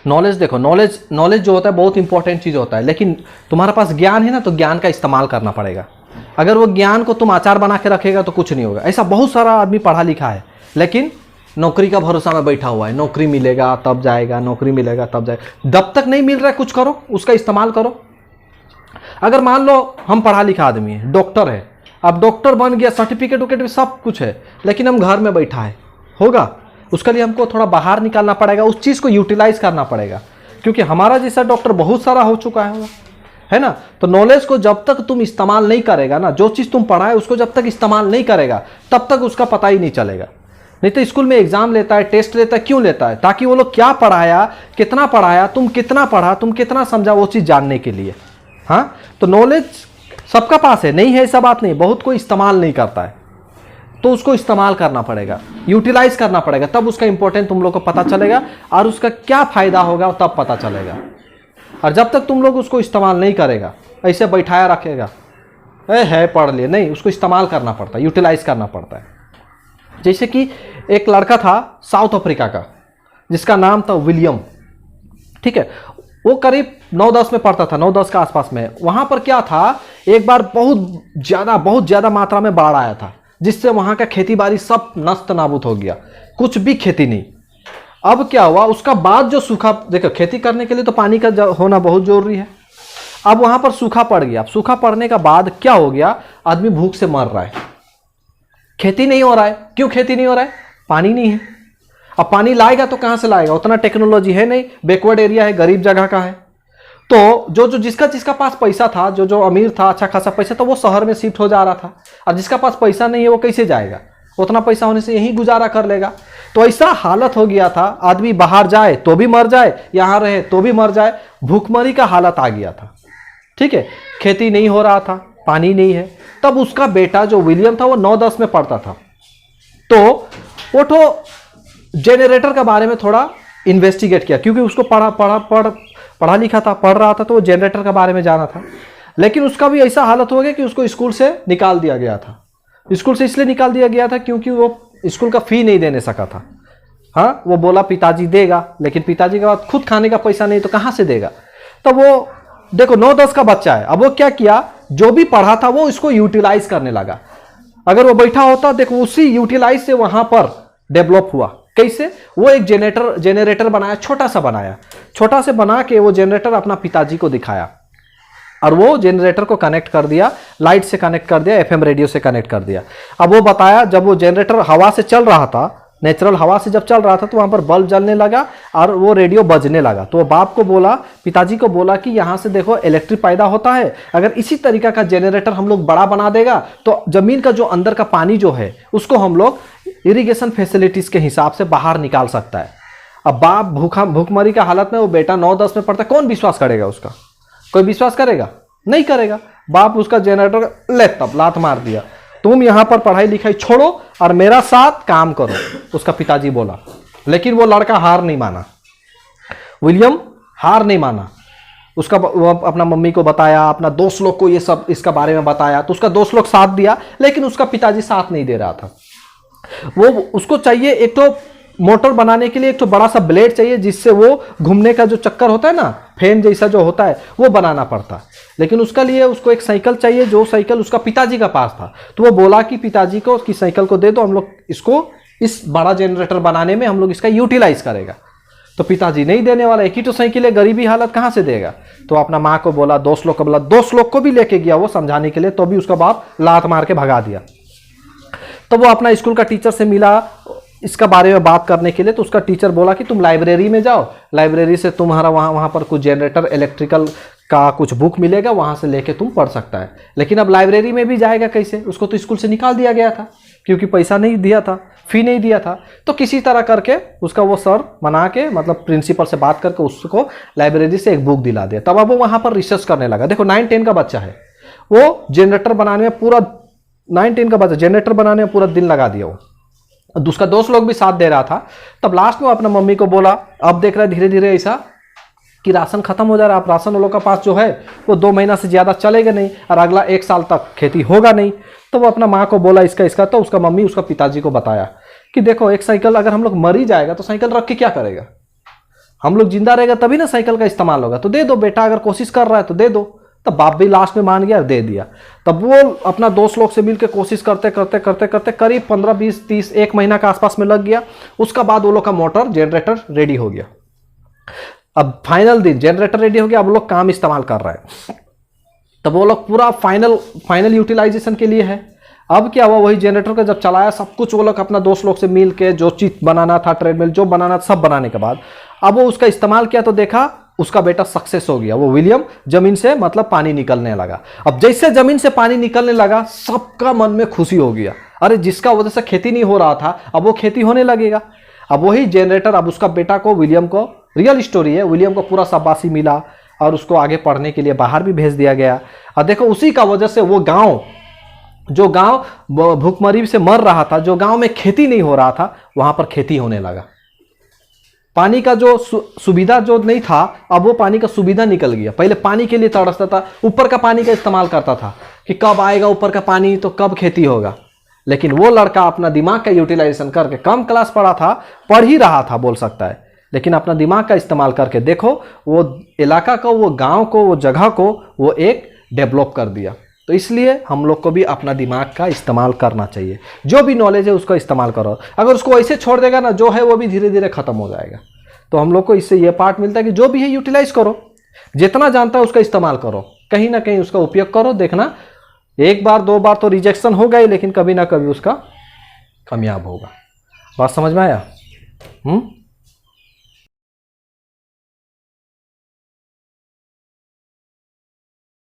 Knowledge देखो, knowledge जो होता है बहुत इंपॉर्टेंट चीज़ होता है, लेकिन तुम्हारे पास ज्ञान है ना, तो ज्ञान का इस्तेमाल करना पड़ेगा। अगर वो ज्ञान को तुम आचार बना के रखेगा तो कुछ नहीं होगा। ऐसा बहुत सारा आदमी पढ़ा लिखा है लेकिन नौकरी का भरोसा में बैठा हुआ है, नौकरी मिलेगा तब जाएगा, नौकरी मिलेगा तब जाएगा। जब तक नहीं मिल रहा है कुछ करो, उसका इस्तेमाल करो। अगर मान लो हम पढ़ा लिखा आदमी है, डॉक्टर है, अब डॉक्टर बन गया, सर्टिफिकेट विकेट भी सब कुछ है, लेकिन हम घर में बैठा है, होगा? उसके लिए हमको थोड़ा बाहर निकालना पड़ेगा, उस चीज़ को यूटिलाइज करना पड़ेगा, क्योंकि हमारा जैसा डॉक्टर बहुत सारा हो चुका है ना। तो नॉलेज को जब तक तुम इस्तेमाल नहीं करेगा ना, जो चीज़ तुम पढ़ा है उसको जब तक इस्तेमाल नहीं करेगा तब तक उसका पता ही नहीं चलेगा। नहीं तो स्कूल में एग्जाम लेता है, टेस्ट लेता है, क्यों लेता है? ताकि वो लोग क्या पढ़ाया, कितना पढ़ाया, तुम कितना पढ़ा, तुम कितना समझा, वो चीज़ जानने के लिए। हाँ, तो नॉलेज सबका पास है, नहीं है ऐसा बात नहीं, बहुत कोई इस्तेमाल नहीं करता है, तो उसको इस्तेमाल करना पड़ेगा, यूटिलाइज करना पड़ेगा, तब उसका इंपॉर्टेंट तुम लोग को पता चलेगा और उसका क्या फायदा होगा तब पता चलेगा। और जब तक तुम लोग उसको इस्तेमाल नहीं करेगा, ऐसे बैठाया रखेगा, है पढ़ लिए, नहीं, उसको इस्तेमाल करना पड़ता है, यूटिलाइज करना पड़ता है। जैसे कि एक लड़का था साउथ अफ्रीका का, जिसका नाम था विलियम, ठीक है। वो करीब 9-10 में पढ़ता था, 9-10 के आसपास में। वहाँ पर क्या था, एक बार बहुत ज़्यादा मात्रा में बाढ़ आया था, जिससे वहाँ का खेती बाड़ी सब नष्ट नाबूद हो गया, कुछ भी खेती नहीं। अब क्या हुआ, उसका बाद जो सूखा, देखो खेती करने के लिए तो पानी का होना बहुत जरूरी है। अब वहाँ पर सूखा पड़ गया। अब सूखा पड़ने का बाद क्या हो गया, आदमी भूख से मर रहा है, खेती नहीं हो रहा है। क्यों खेती नहीं हो रहा है? पानी नहीं है। अब पानी लाएगा तो कहाँ से लाएगा, उतना टेक्नोलॉजी है नहीं, बैकवर्ड एरिया है, गरीब जगह का है। तो जिसका पास पैसा था, जो अमीर था, अच्छा खासा पैसा था, वो शहर में शिफ्ट हो जा रहा था। और जिसका पास पैसा नहीं है वो कैसे जाएगा, उतना पैसा होने से यही गुजारा कर लेगा। तो ऐसा हालत हो गया था, आदमी बाहर जाए तो भी मर जाए, यहाँ रहे तो भी मर जाए, भूखमरी का हालत आ गया था, ठीक है। खेती नहीं हो रहा था, पानी नहीं है। तब उसका बेटा जो विलियम था वो 9-10 में पढ़ता था, तो वो तो जेनरेटर के बारे में थोड़ा इन्वेस्टिगेट किया, क्योंकि उसको पढ़ा लिखा था, पढ़ रहा था, तो वो जेनरेटर के बारे में जाना था। लेकिन उसका भी ऐसा हालत हो गया कि उसको स्कूल से निकाल दिया गया था। स्कूल से इसलिए निकाल दिया गया था क्योंकि वो स्कूल का फी नहीं देने सका था। हाँ, वो बोला पिताजी देगा, लेकिन पिताजी के पास खुद खाने का पैसा नहीं, तो कहाँ से देगा। तो वो देखो 9-10 का बच्चा है, अब वो क्या किया, जो भी पढ़ा था वो इसको यूटिलाइज करने लगा। अगर वो बैठा होता, देखो उसी यूटिलाइज से वहां पर डेवलप हुआ। कैसे? वो एक जेनरेटर बनाया, छोटा से बना के वो जेनरेटर अपना पिताजी को दिखाया, और वो जेनरेटर को कनेक्ट कर दिया, लाइट से कनेक्ट कर दिया, एफएम रेडियो से कनेक्ट कर दिया। अब वो बताया, जब वो जेनरेटर हवा से चल रहा था, नेचुरल हवा से जब चल रहा था, तो वहां पर बल्ब जलने लगा और वो रेडियो बजने लगा। तो वो बाप को बोला, पिताजी को बोला कि यहाँ से देखो इलेक्ट्रिक पैदा होता है, अगर इसी तरीका का जेनरेटर हम लोग बड़ा बना देगा तो जमीन का जो अंदर का पानी जो है उसको हम लोग इरिगेशन फैसिलिटीज के हिसाब से बाहर निकाल सकता है। अब बाप भूखमरी का हालत में, वो बेटा 9-10 में पढ़ता, कौन विश्वास करेगा उसका? कोई विश्वास करेगा? नहीं करेगा। बाप उसका जेनरेटर तब लात मार दिया, तुम यहाँ पर पढ़ाई लिखाई छोड़ो और मेरा साथ काम करो, उसका पिताजी बोला। लेकिन वो लड़का हार नहीं माना, विलियम हार नहीं माना। वो अपना मम्मी को बताया, अपना दोस्त लोग को ये सब इसका बारे में बताया, तो उसका दोस्त लोग साथ दिया, लेकिन उसका पिताजी साथ नहीं दे रहा था। वो उसको चाहिए एक तो मोटर बनाने के लिए एक तो बड़ा सा ब्लेड चाहिए, जिससे वो घूमने का जो चक्कर होता है ना, फैन जैसा जो होता है, वो बनाना पड़ता। लेकिन उसका लिए उसको एक साइकिल चाहिए, जो साइकिल उसका पिताजी का पास था। तो वो बोला कि पिताजी को कि साइकिल को दे दो, हम लोग इसको इस बड़ा जनरेटर बनाने में हम लोग इसका यूटिलाइज करेगा। तो पिताजी नहीं देने वाला, एक ही तो साइकिल है, गरीबी हालत कहाँ से देगा। तो अपना माँ को बोला, दोस्त लोग को बोला, दोस्त लोग को भी लेके गया वो समझाने के लिए, तो भी उसका बाप लात मार के भगा दिया। तो वो अपना स्कूल का टीचर से मिला इसका बारे में बात करने के लिए। तो उसका टीचर बोला कि तुम लाइब्रेरी में जाओ, लाइब्रेरी से तुम्हारा वहाँ पर कुछ जनरेटर इलेक्ट्रिकल का कुछ बुक मिलेगा, वहाँ से लेके तुम पढ़ सकता है। लेकिन अब लाइब्रेरी में भी जाएगा कैसे, उसको तो स्कूल से निकाल दिया गया था, क्योंकि पैसा नहीं दिया था, फी नहीं दिया था। तो किसी तरह करके उसका वो सर मना के, मतलब प्रिंसिपल से बात करके उसको लाइब्रेरी से एक बुक दिला दिया। तब अब वो वहाँ पर रिसर्च करने लगा। देखो 9-10 का बच्चा है, वो जनरेटर बनाने में पूरा 9-10 का बच्चा जनरेटर बनाने में पूरा दिन लगा दिया। वो उसका दोस्त लोग भी साथ दे रहा था। तब लास्ट में अपना मम्मी को बोला, अब देख रहा है धीरे धीरे ऐसा कि राशन खत्म हो जा रहा है, आप राशन वालों का पास जो है वो 2 महीना से ज़्यादा चलेगा नहीं, और अगला 1 साल तक खेती होगा नहीं। तो वो अपना माँ को बोला इसका। तो उसका मम्मी उसका पिताजी को बताया कि देखो एक साइकिल अगर हम लोग मर ही जाएगा तो साइकिल रख के क्या करेगा। हम लोग जिंदा रहेगा तभी ना साइकिल का इस्तेमाल होगा। तो दे दो बेटा, अगर कोशिश कर रहा है तो दे दो। तब बाप भी लास्ट में मान गया और दे दिया। तब वो अपना दोस्त लोग से मिलकर कोशिश करते करते करते करते करीब 15 20 30 1 महीना के आसपास में लग गया। उसका बाद वो लोग का मोटर जनरेटर रेडी हो गया। अब फाइनल दिन जनरेटर रेडी हो गया, अब वो लोग काम इस्तेमाल कर रहे हैं। तब वो लोग पूरा फाइनल यूटिलाइजेशन के लिए है। अब क्या हुआ, वही जनरेटर का जब चलाया सब कुछ, वो लोग अपना दोस्त लोग से मिल के जो चीज बनाना था, ट्रेडमिल जो बनाना था, सब बनाने के बाद अब वो उसका इस्तेमाल किया तो देखा उसका बेटा सक्सेस हो गया। वो विलियम जमीन से मतलब पानी निकलने लगा। अब जैसे जमीन से पानी निकलने लगा सबका मन में खुशी हो गया, अरे जिसका वजह से खेती नहीं हो रहा था अब वो खेती होने लगेगा। अब वही जनरेटर अब उसका बेटा को, विलियम को, रियल स्टोरी है, विलियम को पूरा शाबाशी मिला और उसको आगे पढ़ने के लिए बाहर भी भेज दिया गया। और देखो उसी का वजह से वो गांव, जो गांव भूखमरी से मर रहा था, जो गांव में खेती नहीं हो रहा था, वहां पर खेती होने लगा। पानी का जो सुविधा जो नहीं था, अब वो पानी का सुविधा निकल गया। पहले पानी के लिए तरसता था, ऊपर का पानी का इस्तेमाल करता था कि कब आएगा ऊपर का पानी तो कब खेती होगा। लेकिन वो लड़का अपना दिमाग का यूटिलाइजेशन करके, कम क्लास पढ़ा था, पढ़ ही रहा था बोल सकता है, लेकिन अपना दिमाग का इस्तेमाल करके देखो वो इलाका को, वो गांव को, वो जगह को वो एक डेवलप कर दिया। तो इसलिए हम लोग को भी अपना दिमाग का इस्तेमाल करना चाहिए। जो भी नॉलेज है उसका इस्तेमाल करो। अगर उसको ऐसे छोड़ देगा ना, जो है वो भी धीरे धीरे खत्म हो जाएगा। तो हम लोग को इससे ये पार्ट मिलता है कि जो भी है यूटिलाइज करो, जितना जानता है उसका इस्तेमाल करो, कहीं ना कहीं उसका उपयोग करो। देखना एक बार दो बार तो रिजेक्शन होगा ही, लेकिन कभी ना कभी उसका कामयाब होगा। बात समझ में आया?